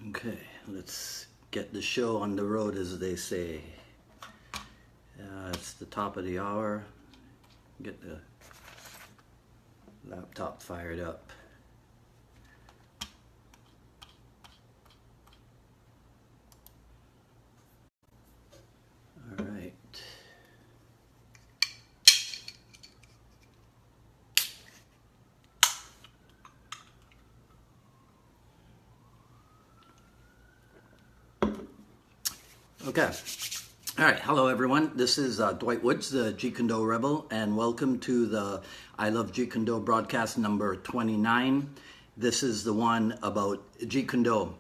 Okay, let's get the show on the road, as they say. It's the top of the hour. Get the laptop fired up. All right. Okay. All right. Hello, everyone. This is Dwight Woods, the Jeet Kune Rebel, and welcome to the I Love Jeet Kune broadcast number 29. This is the one about Jeet Kune.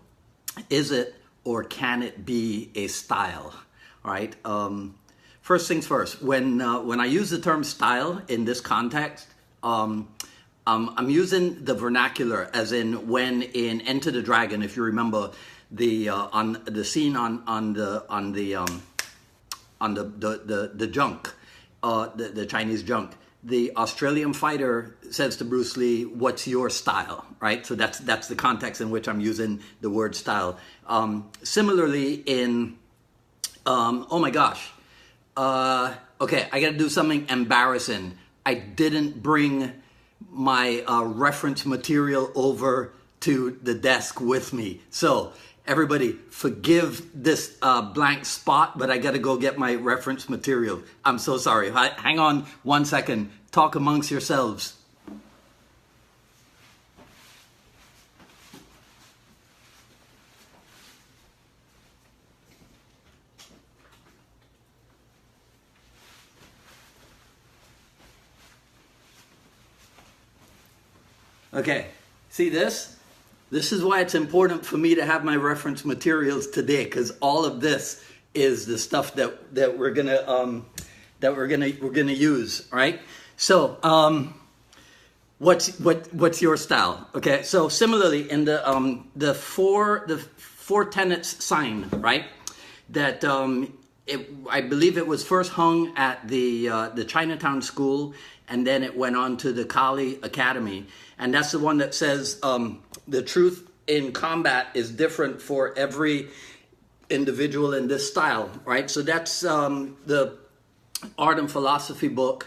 Is it or can it be a style? All right. First things first. When I use the term style in this context, I'm using the vernacular, as in when in Enter the Dragon, if you remember, the on the scene on the junk, the Chinese junk, the Australian fighter says to Bruce Lee, "What's your style?" Right. So that's the context in which I'm using the word style. Similarly, in oh my gosh, okay, I got to do something embarrassing. I didn't bring my reference material over to the desk with me, so. Everybody, forgive this blank spot, but I got to go get my reference material. I'm so sorry. Hang on 1 second. Talk amongst yourselves. Okay, see this? This is why it's important for me to have my reference materials today, because all of this is the stuff that we're gonna use, right? So, what's your style? Okay, so similarly in the four tenets sign, right? That I believe it was first hung at the Chinatown School, and then it went on to the Kali Academy, and that's the one that says. The truth in combat is different for every individual in this style, right? So that's the Art and Philosophy book,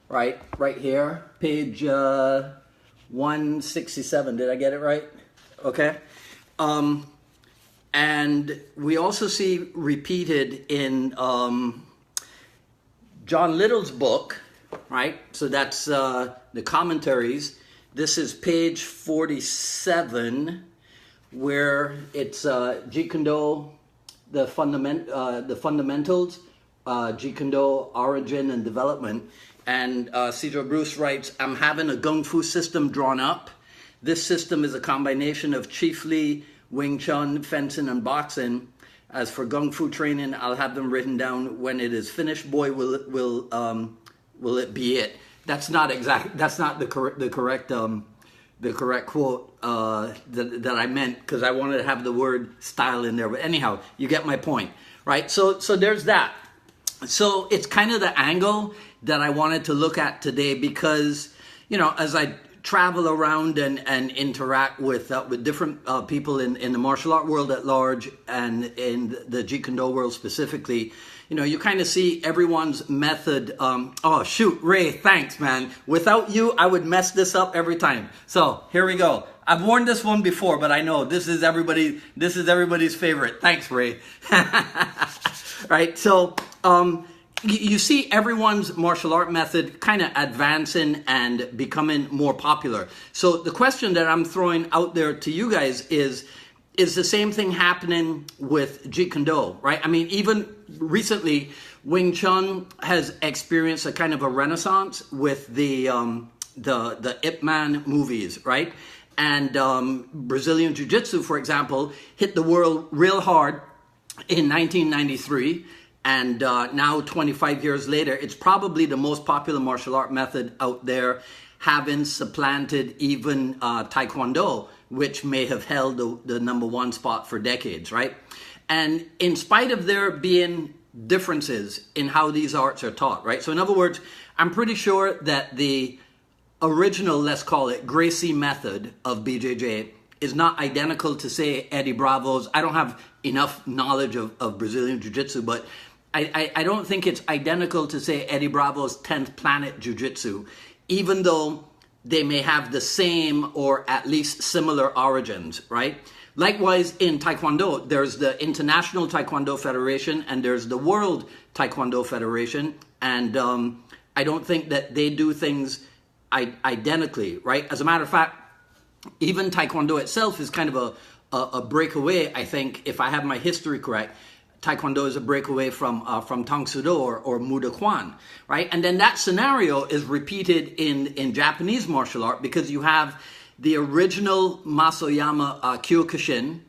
right here, page 167. Did I get it right? Okay. And we also see repeated in John Little's book, right? So that's the commentaries. This is page 47, where it's Jeet Kune, the fundamentals, Jeet Kune origin and development. And Cedar Bruce writes, "I'm having a Kung Fu system drawn up. This system is a combination of chiefly Wing Chun, fencing, and boxing. As for Kung Fu training, I'll have them written down. When it is finished, boy, will it be it." That's not exact. That's not the correct quote that I meant, because I wanted to have the word style in there. But anyhow, you get my point, right? So there's that. So it's kind of the angle that I wanted to look at today, because as I travel around and interact with different people in the martial art world at large and in the Jeet Kune world specifically. You kind of see everyone's method. Oh, shoot, Ray, thanks, man. Without you, I would mess this up every time. So here we go. I've worn this one before, but I know this is everybody's favorite. Thanks, Ray. Right. So you see everyone's martial art method kind of advancing and becoming more popular. So the question that I'm throwing out there to you guys is the same thing happening with Jeet Kune, right? I mean, even recently, Wing Chun has experienced a kind of a renaissance with the Ip Man movies, right? And Brazilian Jiu-Jitsu, for example, hit the world real hard in 1993. And now, 25 years later, it's probably the most popular martial art method out there, having supplanted even Taekwondo, which may have held the #1 spot for decades, right? And in spite of there being differences in how these arts are taught, right? So in other words, I'm pretty sure that the original, let's call it, Gracie method of BJJ is not identical to, say, Eddie Bravo's. I don't have enough knowledge of Brazilian Jiu-Jitsu, but I don't think it's identical to, say, Eddie Bravo's 10th Planet Jiu-Jitsu, even though they may have the same or at least similar origins, right? Likewise, in Taekwondo, there's the International Taekwondo Federation and there's the World Taekwondo Federation, and I don't think that they do things identically, right? As a matter of fact, even Taekwondo itself is kind of a breakaway, I think, if I have my history correct. Taekwondo is a breakaway from Tang Soo Do or Muda Kwan, right? And then that scenario is repeated in Japanese martial art, because you have the original Masoyama Kyokushin,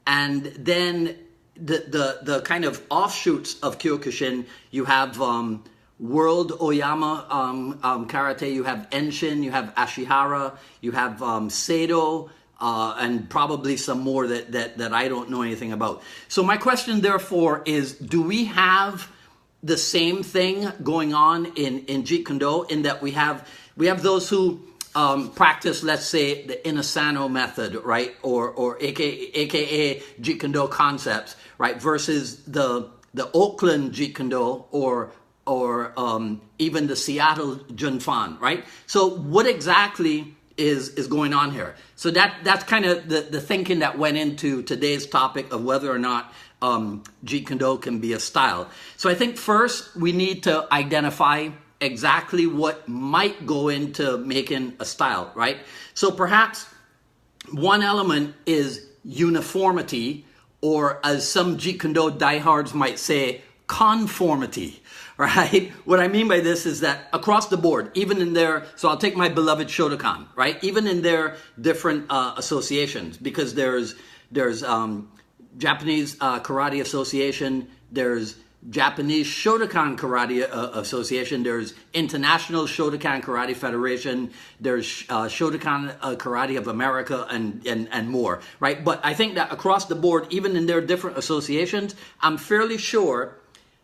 and then the kind of offshoots of Kyokushin. You have World Oyama Karate, you have Enshin, you have Ashihara, you have Seido, and probably some more that I don't know anything about. So my question, therefore, is: do we have the same thing going on in Jeet Kune Do, in that we have those who practice, let's say, the Inasano method, right, or aka Jeet Kune Do concepts, right, versus the Oakland Jeet Kune Do or even the Seattle Junfan, right? So what exactly is going on here? So that's kind of the thinking that went into today's topic of whether or not Jeet Kune Do can be a style. So I think first we need to identify exactly what might go into making a style, right? So perhaps one element is uniformity, or as some Jeet Kune Do diehards might say, conformity, right? What I mean by this is that across the board, even in their, so I'll take my beloved Shotokan, right? Even in their different associations, because there's Japanese Karate Association, there's Japanese Shotokan Karate Association, there's International Shotokan Karate Federation, there's Shotokan Karate of America, and more, right? But I think that across the board, even in their different associations, I'm fairly sure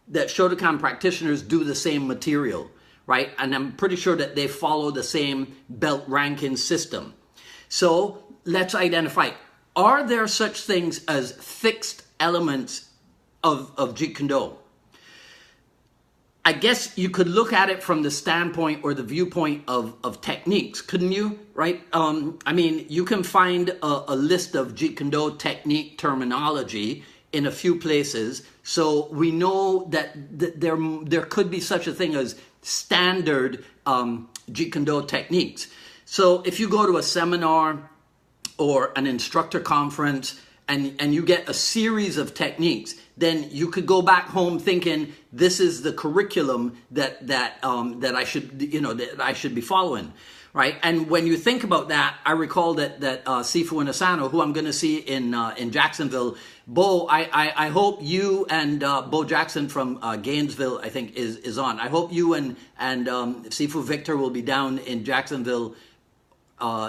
that Shotokan practitioners do the same material, right? And I'm pretty sure that they follow the same belt ranking system. So let's identify, are there such things as fixed elements of Jeet Kune Do? I guess you could look at it from the standpoint or the viewpoint of techniques, couldn't you? Right? I mean, you can find a list of Jeet Kune Do technique terminology in a few places, so we know that there could be such a thing as standard Jeet Kune Do techniques. So if you go to a seminar or an instructor conference and you get a series of techniques, then you could go back home thinking this is the curriculum that I should, that I should be following, right? And when you think about that, I recall that Sifu and Asano, who I'm going to see in Jacksonville, Bo, I hope you and Bo Jackson from Gainesville, I think, is on. I hope you and Sifu Victor will be down in Jacksonville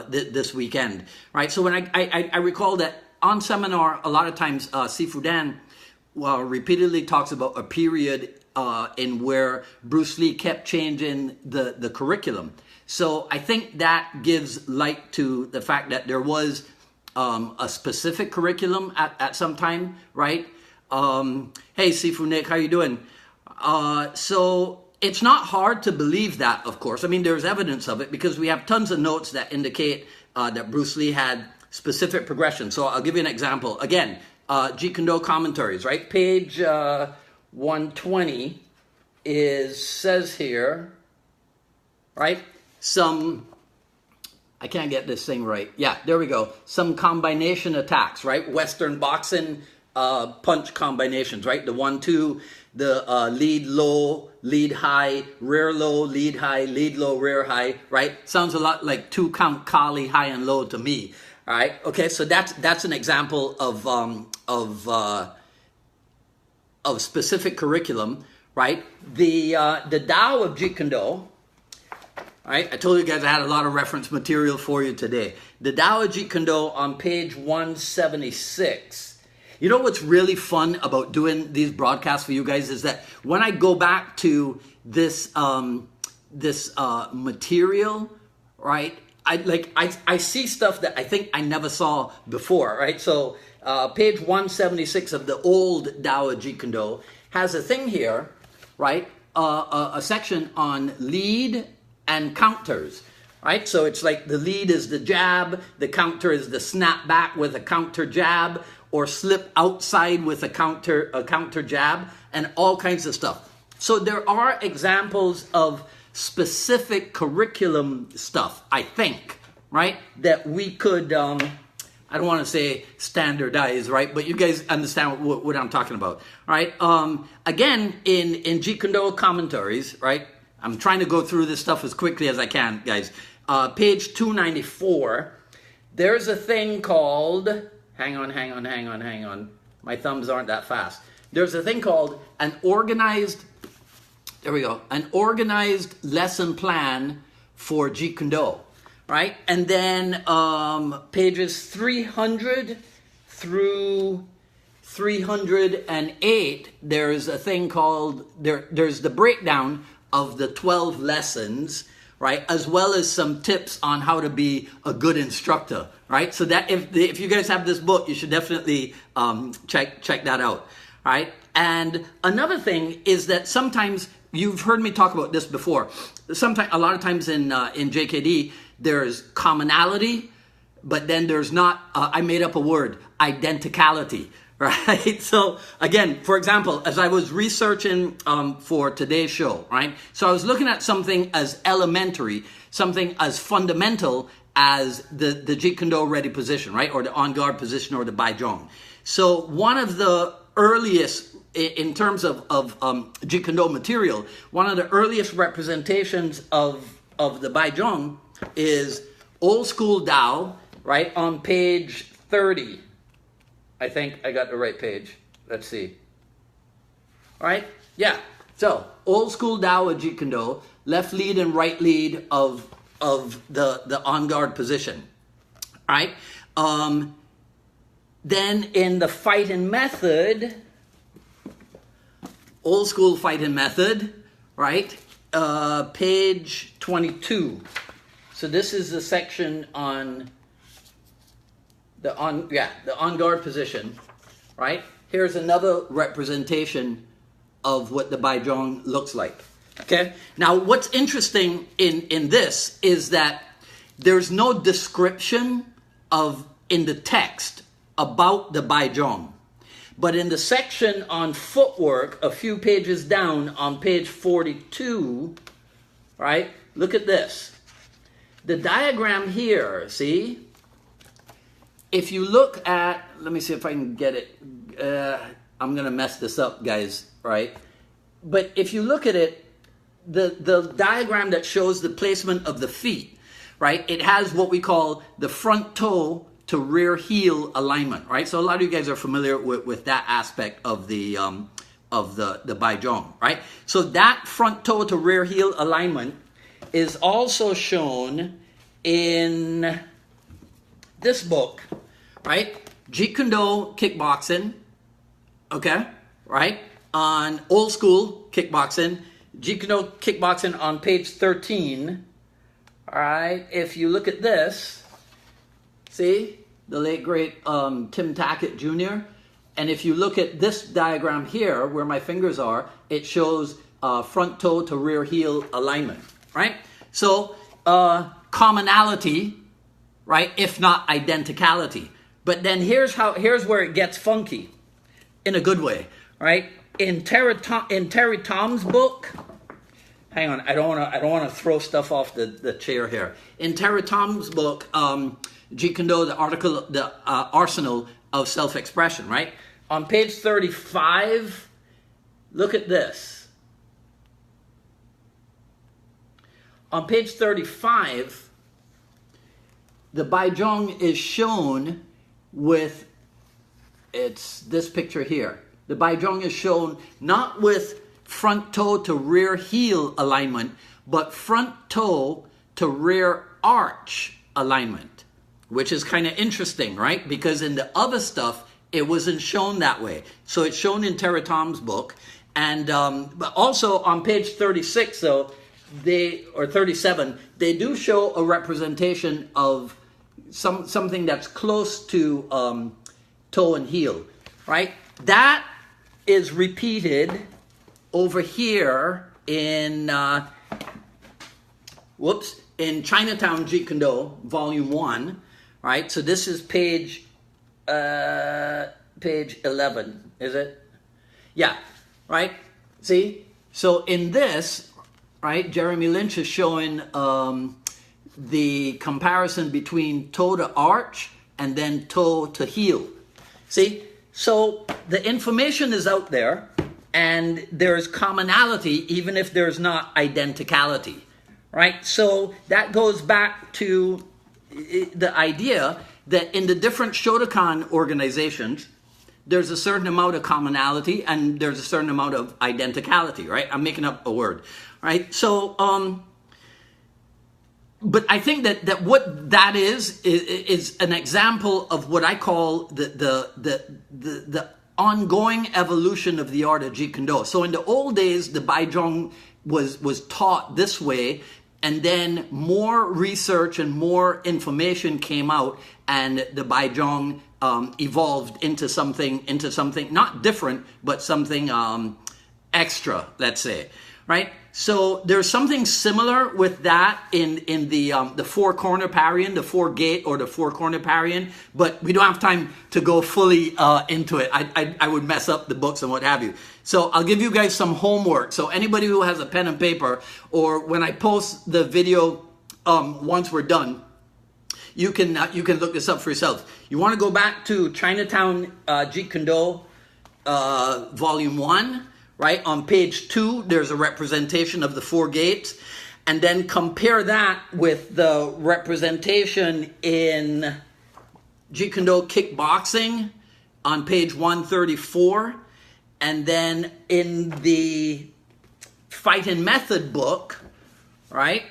this weekend, right? So when I recall that on seminar, a lot of times Sifu Dan repeatedly talks about a period in where Bruce Lee kept changing the curriculum. So I think that gives light to the fact that there was a specific curriculum at some time, right? Hey, Sifu Nick, how you doing? So it's not hard to believe that, of course. I mean, there's evidence of it because we have tons of notes that indicate that Bruce Lee had specific progression. So I'll give you an example. Again, Jeet Kune Do commentaries, right? Page 120 says here, right? I can't get this thing right. Yeah, there we go. Some combination attacks, right? Western boxing punch combinations, right? The 1-2, the lead low, lead high, rear low, lead high, lead low, rear high, right? Sounds a lot like 2-count Kali high and low to me. All right. Okay. So that's an example of specific curriculum, right? The Tao of Jeet Kune Do. All right. I told you guys I had a lot of reference material for you today. The Tao of Jeet Kune Do on page 176. You know what's really fun about doing these broadcasts for you guys is that when I go back to this material, right? I see stuff that I think I never saw before, right? So page 176 of the old Dao of Jeet Kune Do has a thing here, right? A section on lead and counters, right? So it's like the lead is the jab, the counter is the snap back with a counter jab, or slip outside with a counter jab, and all kinds of stuff. So there are examples of specific curriculum stuff, I think, right? That we could, I don't want to say standardize, right? But you guys understand what I'm talking about, right? Again, in Jeet Kune Do commentaries, right? I'm trying to go through this stuff as quickly as I can, guys. Page 294, there's a thing called, hang on. My thumbs aren't that fast. There's a thing called an organized lesson plan for Jeet Kune Do, right? And then pages 300 through 308, there's a thing called, there's the breakdown of the 12 lessons, right? As well as some tips on how to be a good instructor, right? So that if you guys have this book, you should definitely check that out, right? And another thing is that sometimes, you've heard me talk about this before, sometimes, a lot of times in JKD, there's commonality, but then there's not, I made up a word, identicality, right? So again, for example, as I was researching for today's show, right? So I was looking at something as elementary, something as fundamental as the Jeet Kune Do ready position, right? Or the on guard position, or the Bai Zhong. So one of the earliest, in terms of Jeet Kune Do material, one of the earliest representations of the Bai Zhong is Old School Dao, right, on page 30. I think I got the right page. Let's see. All right? Yeah. So, Old School Dao of Jeet Kune Do, left lead and right lead of the on guard position. All right? Then in the fighting method, Old School fighting method, right? Page 22. So this is the section on the on guard position, right? Here's another representation of what the Bai Zhong looks like. Okay? Now what's interesting in this is that there's no description in the text about the Bai Zhong. But in the section on footwork, a few pages down on page 42, right? Look at this. The diagram here, see? If you look at, let me see if I can get it. I'm going to mess this up, guys, right? But if you look at it, the diagram that shows the placement of the feet, right? It has what we call the front toe to rear heel alignment, right? So a lot of you guys are familiar with that aspect of the Bai Zhong, right? So that front toe to rear heel alignment is also shown in this book, right? Jeet Kune Do Kickboxing, okay, right? On Old School Kickboxing, Jeet Kune Do Kickboxing on page 13, all right? If you look at this, see, the late great Tim Tackett Jr. And if you look at this diagram here, where my fingers are, it shows front toe to rear heel alignment, right? So commonality, right? If not identicality. But then here's where it gets funky, in a good way, right? In Terry Tom's book, hang on, I don't want to throw stuff off the chair here. In Terry Tom's book, Jeet Kune Do, the arsenal of self-expression, right? On page 35, look at this. On page 35, the Bai Zhong is shown with, it's this picture here. The Bai Zhong is shown not with front toe to rear heel alignment, but front toe to rear arch alignment, which is kind of interesting, right? Because in the other stuff, it wasn't shown that way. So it's shown in Terry Tom's book. And but also on page 36, though, or 37, they do show a representation of something that's close to toe and heel, right? That is repeated over here in in Chinatown Jeet Kune Do, Volume 1, right? So this is page 11, is it? Yeah, right? See? So in this, right, Jeremy Lynch is showing the comparison between toe to arch and then toe to heel. See? So the information is out there, and there's commonality even if there's not identicality, right? So that goes back to the idea that in the different Shotokan organizations, there's a certain amount of commonality and there's a certain amount of identicality, right? I'm making up a word, right? So, but I think that what that is an example of what I call the ongoing evolution of the art of Jeet Kune Do. So in the old days, the Baizhong was taught this way, and then more research and more information came out, and the Baizhong evolved into something not different, but something extra, let's say, right? So there's something similar with that in the four corner parian, the four gate or the four corner parian, but we don't have time to go fully into it. I would mess up the books and what have you. So I'll give you guys some homework. So anybody who has a pen and paper, or when I post the video once we're done, you can look this up for yourself. You want to go back to Chinatown Jeet Kune Do Volume 1. Right, on page 2, there's a representation of the four gates, and then compare that with the representation in Jeet Kune Do Kickboxing on page 134, and then in the Fight and Method book, right?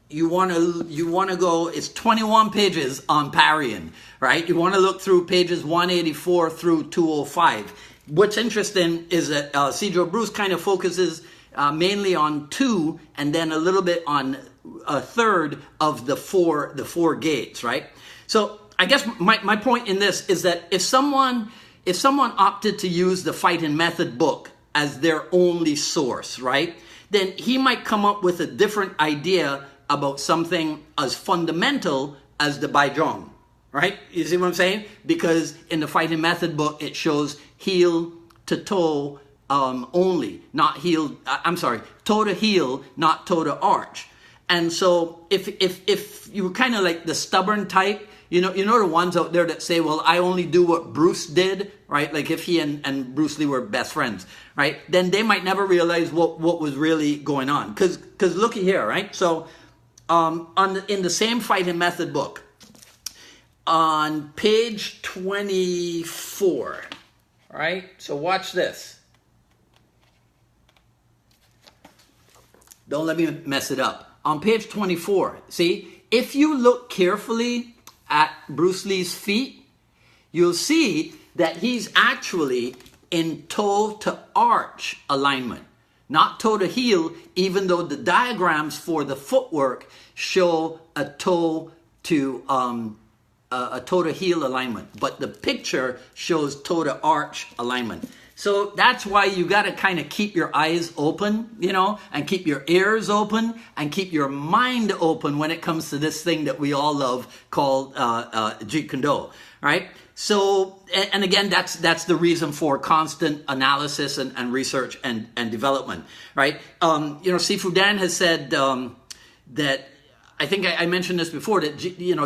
You want to go. It's 21 pages on Parian, right? You want to look through pages 184 through 205. What's interesting is that Cedro Bruce kind of focuses mainly on 2 and then a little bit on a third of the four gates, right? So I guess my point in this is that if someone opted to use the Fight and Method book as their only source, right, then he might come up with a different idea about something as fundamental as the Baizhong. Right? You see what I'm saying? Because in the Fight and Method book, it shows heel to toe only, not heel. Toe to heel, not toe to arch. And so, if you were kind of like the stubborn type, you know the ones out there that say, "Well, I only do what Bruce did," right? Like if he and Bruce Lee were best friends, right? Then they might never realize what was really going on. Because looky here, right? So, in the same Fight and Method book, on page 24, right? So watch this. Don't let me mess it up. On page 24, see? If you look carefully at Bruce Lee's feet, you'll see that he's actually in toe to arch alignment, not toe to heel, even though the diagrams for the footwork show a toe to heel alignment, but the picture shows toe to arch alignment. So that's why you got to kind of keep your eyes open, and keep your ears open and keep your mind open when it comes to this thing that we all love called Jeet Kune Do, right? So, and again, that's the reason for constant analysis and research and development, right? Sifu Dan has said that, I think I mentioned this before, that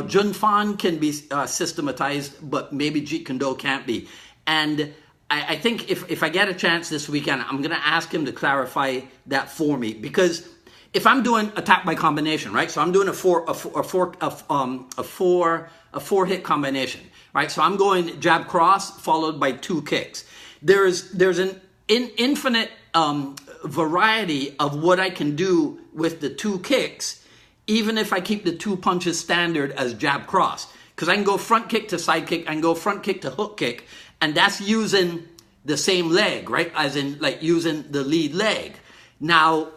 Jun Fan can be systematized, but maybe Jeet Kune Do can't be. And I think if I get a chance this weekend, I'm going to ask him to clarify that for me, because if I'm doing attack by combination, right? So I'm doing a four hit combination, right? So I'm going jab cross followed by 2 kicks. There's an infinite variety of what I can do with the 2 kicks, even if I keep the 2 punches standard as jab cross. Because I can go front kick to side kick, I can go front kick to hook kick, and that's using the same leg, right? As in, like, using the lead leg. Now,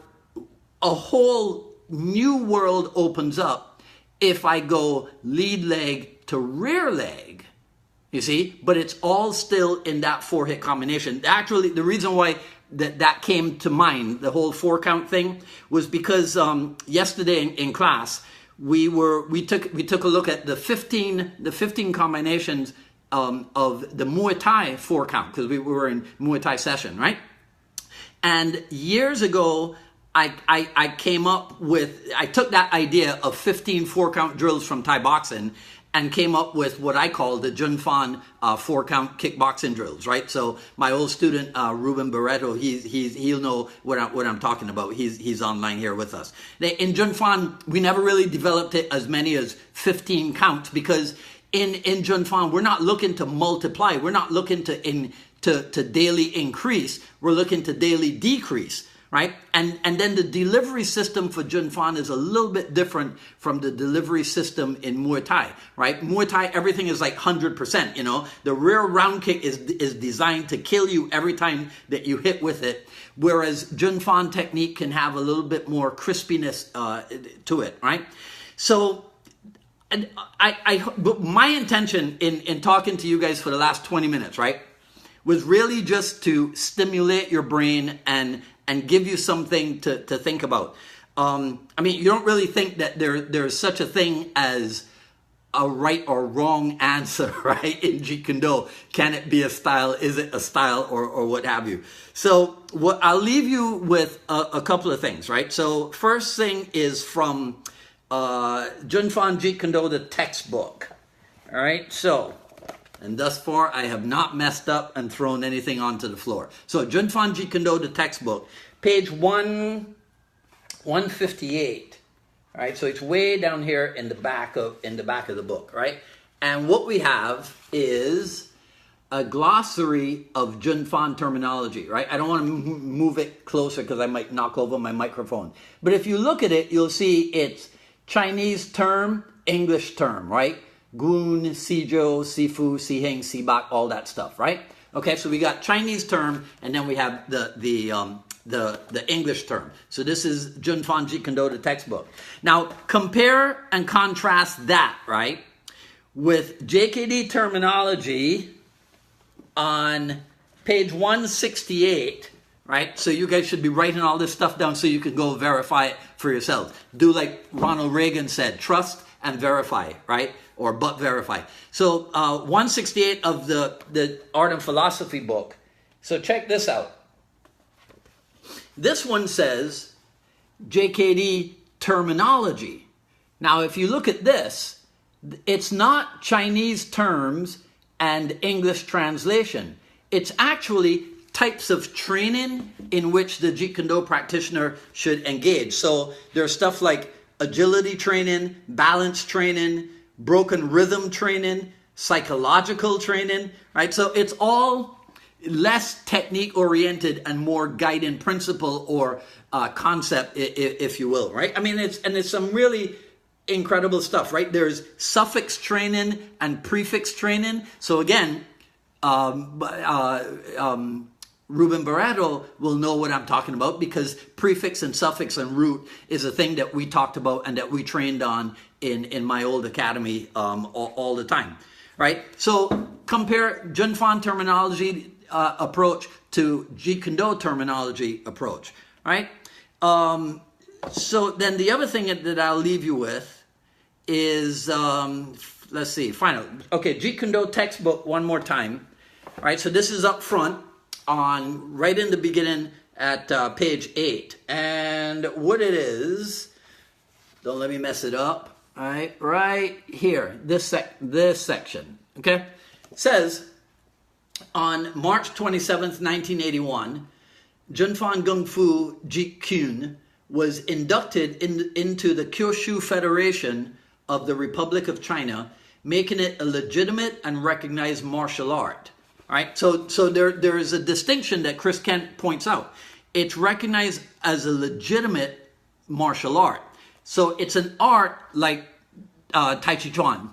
a whole new world opens up if I go lead leg to rear leg. You see, but it's all still in that 4-hit combination. Actually, the reason why that came to mind, the whole 4-count thing, was because yesterday in class we took a look at the 15 combinations of the Muay Thai 4-count, because we were in Muay Thai session, right? And years ago, I came up with, I took that idea of 15 4-count drills from Thai boxing and came up with what I call the Junfan 4-count kickboxing drills, right? So my old student Ruben Barreto, he'll know what I'm talking about. He's online here with us. In Junfan, we never really developed it as many as 15 counts, because in Junfan we're not looking to multiply. We're not looking to daily increase. We're looking to daily decrease. Right? And then the delivery system for Junfan is a little bit different from the delivery system in Muay Thai, right? Muay Thai, everything is like 100%, you know. The rear round kick is designed to kill you every time that you hit with it, whereas Junfan technique can have a little bit more crispiness to it, right? So but my intention in talking to you guys for the last 20 minutes, right, was really just to stimulate your brain and give you something to think about. I mean, you don't really think that there's such a thing as a right or wrong answer, right? In Jeet Kune Do, can it be a style? Is it a style, or what have you? So I'll leave you with a couple of things, right? So first thing is from Junfan Jeet Kune Do, the textbook. All right, so. And thus far, I have not messed up and thrown anything onto the floor. So, Junfan Jeet Kune Do, the textbook, page 158. All right, so it's way down here in the back of the book, right? And what we have is a glossary of Junfan terminology, right? I don't want to move it closer because I might knock over my microphone. But if you look at it, you'll see it's Chinese term, English term, right? Gun, Sijo, Sifu, Siheng, Sibak, all that stuff, right? Okay, so we got Chinese term, and then we have the English term. So this is Junfan Jeet Kune Do, the textbook. Now, compare and contrast that, right, with JKD terminology on page 168, right? So you guys should be writing all this stuff down so you can go verify it for yourselves. Do like Ronald Reagan said, trust and verify, right? Or but verify. So 168 of the Art and Philosophy book. So check this out. This one says JKD terminology. Now if you look at this, it's not Chinese terms and English translation. It's actually types of training in which the Jeet Kune Do practitioner should engage. So there's stuff like agility training, balance training, broken rhythm training, psychological training, right? So it's all less technique oriented and more guiding principle or concept, if you will, right? I mean, it's some really incredible stuff, right? There's suffix training and prefix training. So again, Ruben Barreto will know what I'm talking about, because prefix and suffix and root is a thing that we talked about and that we trained on in my old academy all the time, right? So compare Junfan terminology approach to Jeet Kune Do terminology approach, right? So then the other thing that I'll leave you with is, let's see, final. Okay, Jeet Kune Do textbook one more time, right? So this is up front on right in the beginning at page 8. And what it is, don't let me mess it up. All right here, this section, okay? It says, on March 27th, 1981, Junfan Gung Fu Jeet Kune was inducted into the Kyushu Federation of the Republic of China, making it a legitimate and recognized martial art. All right, so there is a distinction that Chris Kent points out. It's recognized as a legitimate martial art. So it's an art like Tai Chi Chuan,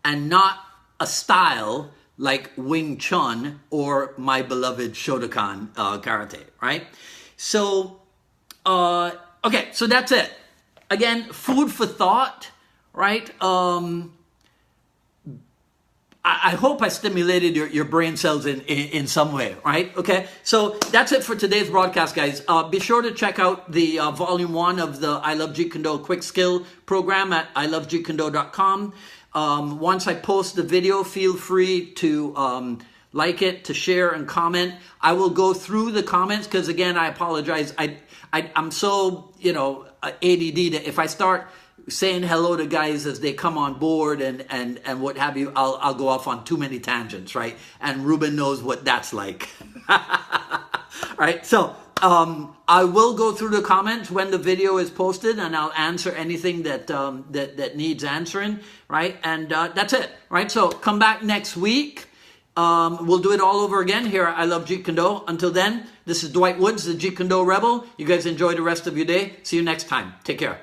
and not a style like Wing Chun or my beloved Shotokan karate, right? So Okay, so that's it. Again, food for thought, right? I hope I stimulated your brain cells in some way, right? Okay, so that's it for today's broadcast, guys. Be sure to check out the volume 1 of the I Love Jeet Kune Do Quick Skill program at ilovejeetkundo.com. Once I post the video, feel free to like it, to share and comment. I will go through the comments because, again, I apologize. I'm so, ADD that if I start saying hello to guys as they come on board and what have you, I'll go off on too many tangents, right? And Ruben knows what that's like. Right? So I will go through the comments when the video is posted, and I'll answer anything that needs answering, right? And that's it, right? So come back next week. We'll do it all over again here at I Love Jeet Kune Do. Until then, this is Dwight Woods, the Jeet Kune Do Rebel. You guys enjoy the rest of your day. See you next time. Take care.